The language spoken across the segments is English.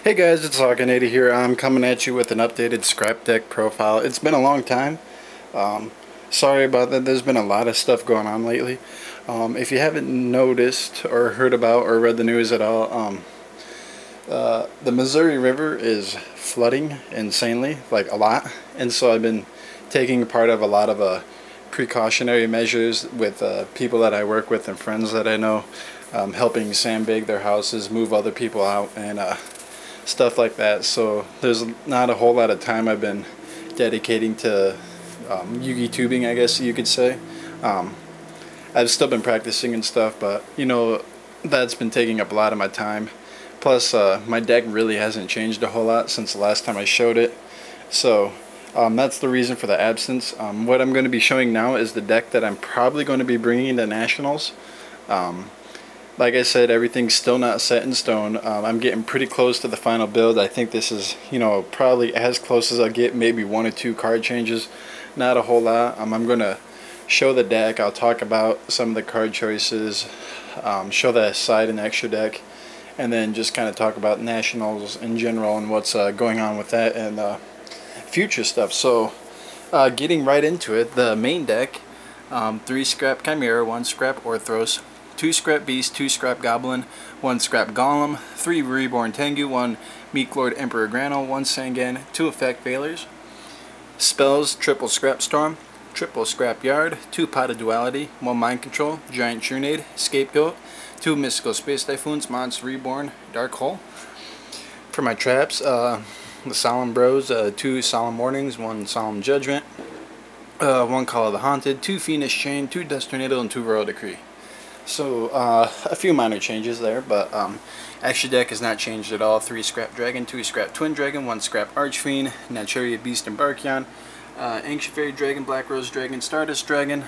Hey guys, it's TheHawkinator here. I'm coming at you with an updated scrap deck profile. It's been a long time. Sorry about that. There's been a lot of stuff going on lately. If you haven't noticed or heard about or read the news at all, the Missouri River is flooding insanely, like a lot. And so I've been taking part of a lot of precautionary measures with people that I work with and friends that I know, helping sandbag their houses, move other people out, and stuff like that. So there's not a whole lot of time I've been dedicating to Yugi tubing, I guess you could say. I've still been practicing and stuff, but you know, that's been taking up a lot of my time. Plus my deck really hasn't changed a whole lot since the last time I showed it, so that's the reason for the absence. What I'm going to be showing now is the deck that I'm probably going to be bringing to Nationals. Like I said, everything's still not set in stone. I'm getting pretty close to the final build. I think this is, you know, probably as close as I'll get, maybe 1 or 2 card changes. Not a whole lot. I'm going to show the deck. I'll talk about some of the card choices, show the side and extra deck, and then just kind of talk about Nationals in general and what's going on with that and future stuff. So getting right into it, the main deck, 3 scrap Chimera, 1 scrap Orthros, 2 scrap Beast, 2 scrap Goblin, 1 scrap Golem, 3 Reborn Tengu, 1 Meek Lord Emperor Grano, 1 Sangan, 2 effect failures. Spells, triple scrap Storm, triple scrap Yard, 2 Pot of Duality, 1 Mind Control, Giant Trunade, Scapegoat, 2 Mystical Space Typhoons, Monster Reborn, Dark Hole. For my traps, the Solemn Bros, 2 Solemn Warnings, 1 Solemn Judgment, 1 Call of the Haunted, 2 Fiendish Chain, 2 Dust Tornado, and 2 Royal Decree. So a few minor changes there, but extra deck has not changed at all. 3 scrap Dragon, 2 scrap Twin Dragon, 1 scrap Archfiend, Naturia Beast and Barkion, Ancient Fairy Dragon, Black Rose Dragon, Stardust Dragon,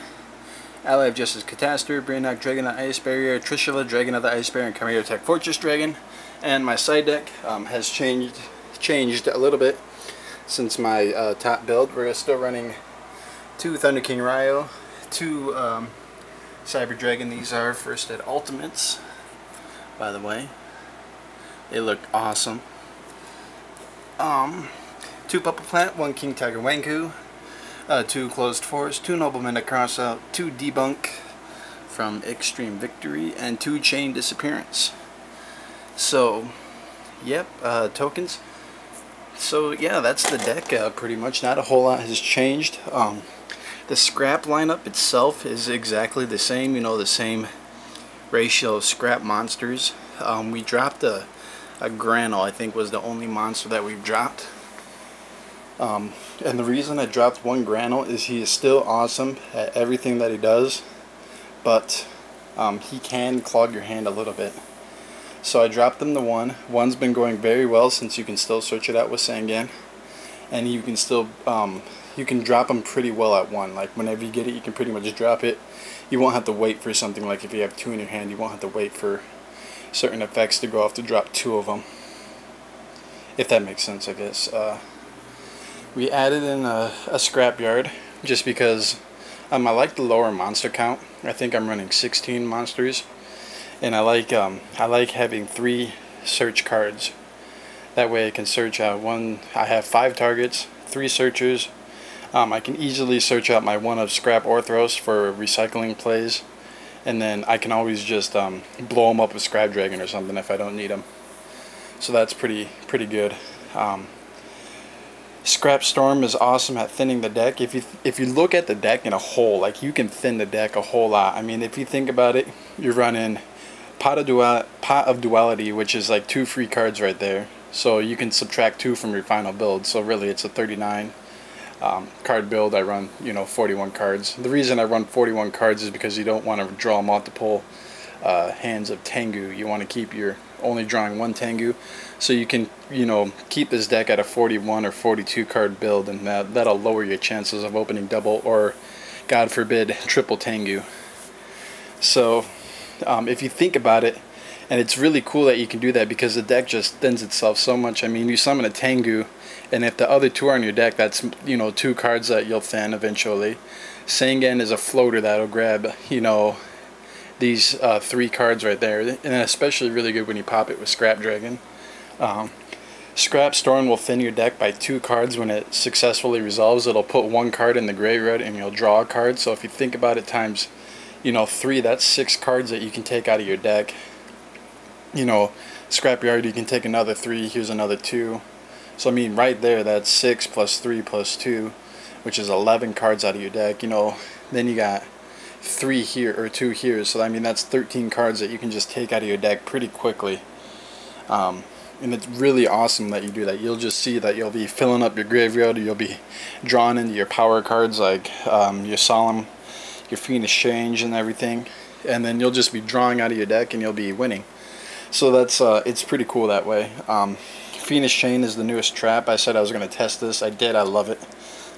Ally of Justice Catastrophe, Brainlock Dragon of the Ice Barrier, Trishula Dragon of the Ice Barrier, and Chimera Tech Fortress Dragon. And my side deck has changed a little bit since my top build. We're still running 2 Thunder King Ryo, 2 Cyber Dragon. These are first ed ultimates, by the way. They look awesome. 2 Puppet Plant, 1 King Tiger Wanku, 2 Closed Forest, 2 Noblemen to Cross Out, 2 Debunk from Extreme Victory, and 2 Chain Disappearance. So, yep, tokens. So yeah, that's the deck pretty much. Not a whole lot has changed. The scrap lineup itself is exactly the same, you know, the same ratio of scrap monsters. We dropped a Grano, I think was the only monster that we've dropped. And the reason I dropped 1 Grano is he is still awesome at everything that he does, but he can clog your hand a little bit. So I dropped him to 1. 1's been going very well since you can still search it out with Sangan, and you can still you can drop them pretty well at 1. Like whenever you get it, you can pretty much drop it. You won't have to wait for something like if you have 2 in your hand, you won't have to wait for certain effects to go off to drop 2 of them. If that makes sense, I guess. We added in a scrapyard just because I like the lower monster count. I think I'm running 16 monsters, and I like having 3 search cards. That way I can search out I have 5 targets, 3 searchers. I can easily search out my 1 of scrap Orthros for recycling plays, and then I can always just blow them up with Scrap Dragon or something if I don't need them. So that's pretty good. Scrap Storm is awesome at thinning the deck. If you look at the deck in a whole, like, you can thin the deck a whole lot. I mean, if you think about it, you're running Pot of Duality, which is like 2 free cards right there. So you can subtract 2 from your final build. So really, it's a 39 card build. I run, you know, 41 cards. The reason I run 41 cards is because you don't want to draw multiple hands of Tengu. You want to keep your only drawing 1 Tengu, so you can, you know, keep this deck at a 41 or 42 card build, and that'll lower your chances of opening double or, God forbid, triple Tengu. So if you think about it, and it's really cool that you can do that because the deck just thins itself so much. I mean, you summon a Tengu, and if the other 2 are on your deck, that's, you know, 2 cards that you'll thin eventually. Sangan is a floater that'll grab, you know, these 3 cards right there, and especially really good when you pop it with Scrap Dragon. Scrap storing will thin your deck by 2 cards when it successfully resolves. It'll put 1 card in the graveyard and you'll draw a card. So if you think about it times, 3, that's 6 cards that you can take out of your deck. Scrapyard, you can take another 3, here's another 2. So I mean, right there, that's 6 plus 3 plus 2, which is 11 cards out of your deck. Then you got 3 here, or 2 here, so I mean, that's 13 cards that you can just take out of your deck pretty quickly. And it's really awesome that you do that. You'll just see that you'll be filling up your graveyard, you'll be drawing into your power cards like your Solemn, your Fiendish Change and everything, and then you'll just be drawing out of your deck and you'll be winning. So that's it's pretty cool that way. Fiendish Chain is the newest trap. I said I was going to test this. I did. I love it.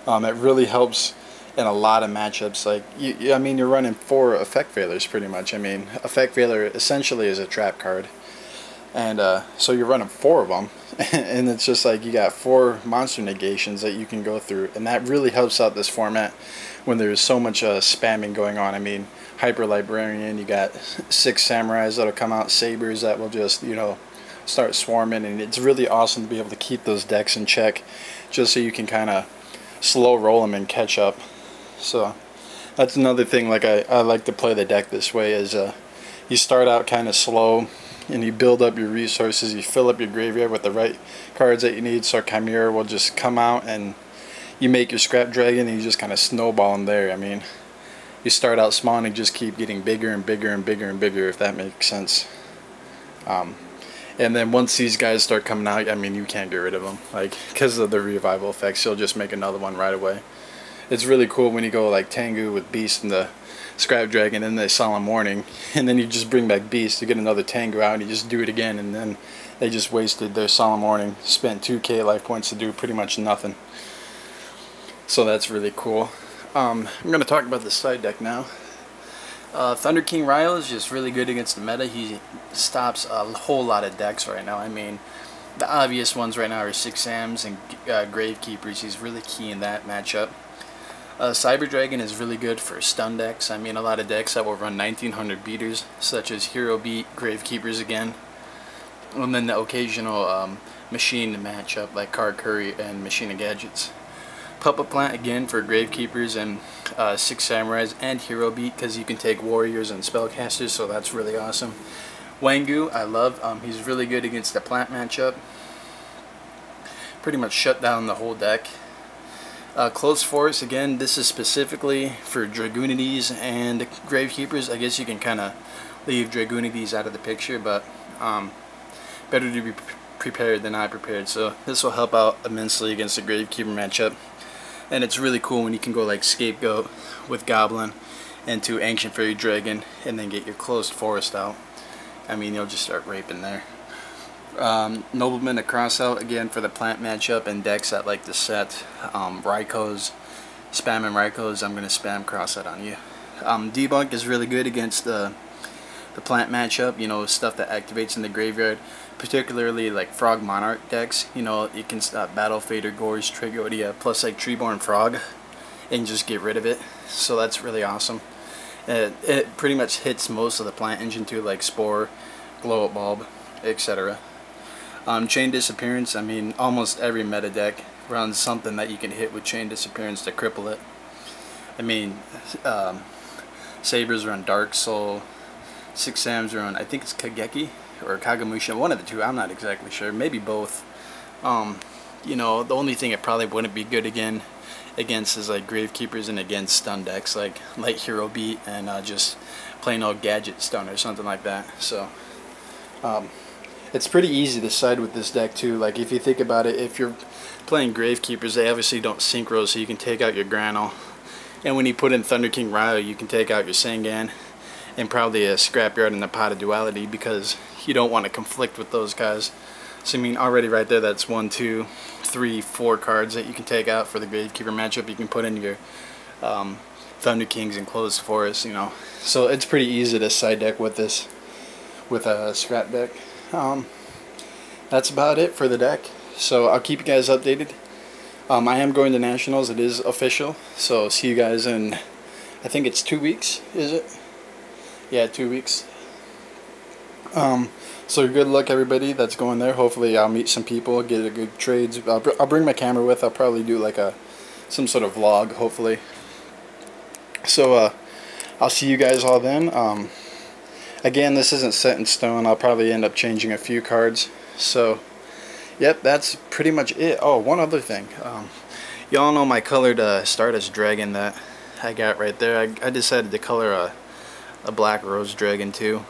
It really helps in a lot of matchups. Like I mean, you're running 4 effect veilers pretty much. I mean, effect veiler essentially is a trap card. And so you're running 4 of them, and it's just like you got 4 monster negations that you can go through, and that really helps out this format when there's so much spamming going on. I mean, Hyper Librarian, you got 6 Samurais that'll come out, Sabers that will just, start swarming, and it's really awesome to be able to keep those decks in check just so you can kind of slow roll them and catch up. So that's another thing, like I like to play the deck this way, is you start out kind of slow, and you build up your resources, you fill up your graveyard with the right cards that you need, so Chimera will just come out and you make your Scrap Dragon and you just kind of snowball them there. I mean, you start out small and you just keep getting bigger and bigger and bigger and bigger, if that makes sense. And then once these guys start coming out, I mean, you can't get rid of them, like, because of the revival effects. You'll just make another one right away. It's really cool when you go like Tengu with Beast and the Scrap Dragon and the Solemn Warning, and then you just bring back Beast to get another Tengu out and you just do it again, and then they just wasted their Solemn Warning, spent 2k life points to do pretty much nothing. So that's really cool. I'm going to talk about the side deck now. Thunder King Ryle is just really good against the meta. He stops a whole lot of decks right now. I mean, the obvious ones right now are 6 Sams and Gravekeepers. He's really key in that matchup. Cyber Dragon is really good for stun decks. I mean, a lot of decks that will run 1900 beaters, such as Hero Beat, Gravekeepers again, and then the occasional machine matchup like Card Curry and Machine of Gadgets. Puppet Plant again for Gravekeepers and 6 Samurais and Hero Beat, because you can take Warriors and Spellcasters, so that's really awesome. Wangu, I love. He's really good against the Plant matchup. Pretty much shut down the whole deck. Close Forest, again, this is specifically for Dragoonides and Gravekeepers. I guess you can kind of leave Dragoonides out of the picture, but better to be prepared than not prepared. So this will help out immensely against the Gravekeeper matchup. And it's really cool when you can go like Scapegoat with Goblin into Ancient Fairy Dragon and then get your Closed Forest out. I mean, you'll just start raping there. Nobleman to cross out again for the Plant matchup, and decks that like to set Rykos, spamming Rykos. I'm going to spam cross out on you. Debunk is really good against the Plant matchup, stuff that activates in the graveyard, particularly like Frog Monarch decks. You can Battle Fader, Gorge, Trigodia, plus like Treeborn Frog, and just get rid of it. So that's really awesome. It pretty much hits most of the Plant engine too, like Spore, Glow Up Bulb, etc. Chain Disappearance, I mean, almost every meta deck runs something that you can hit with Chain Disappearance to cripple it. I mean, Sabers run Dark Soul, 6 Sams run, I think it's Kageki or Kagamusha, one of the two, I'm not exactly sure, maybe both. The only thing it probably wouldn't be good against is like Gravekeepers and against stun decks like Light Hero Beat and just plain old Gadget Stun or something like that. So it's pretty easy to side with this deck too. Like if you think about it, if you're playing Gravekeepers, they obviously don't synchro, so you can take out your Granel. And when you put in Thunder King Ryo, you can take out your Sangan and probably a Scrapyard and a Pot of Duality, because you don't want to conflict with those guys. So I mean, already right there, that's 1, 2, 3, 4 cards that you can take out for the Gravekeeper matchup. You can put in your Thunder Kings and Closed Forest, So it's pretty easy to side deck with this, with a scrap deck. That's about it for the deck. So I'll keep you guys updated. I am going to Nationals. It is official. So see you guys in, I think it's 2 weeks, is it? Yeah, 2 weeks. So good luck everybody that's going there. Hopefully I'll meet some people, get a good trades. I'll bring my camera with. I'll probably do like some sort of vlog, hopefully. So I'll see you guys all then. Again, this isn't set in stone. I'll probably end up changing a few cards. So yep, that's pretty much it. Oh, one other thing. Y'all know my colored Stardust Dragon that I got right there. I decided to color a black Rose Dragon too.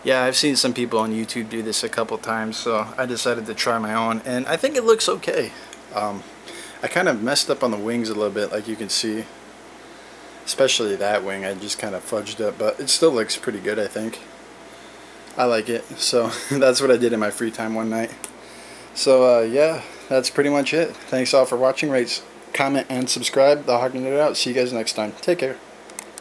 Yeah, I've seen some people on YouTube do this a couple times, so I decided to try my own, and I think it looks okay. I kind of messed up on the wings a little bit, like you can see. Especially that wing, I just kind of fudged up, but it still looks pretty good, I think. I like it, so that's what I did in my free time one night. So yeah, that's pretty much it. Thanks all for watching. Rate, comment, and subscribe. The Hawkinator out. See you guys next time. Take care.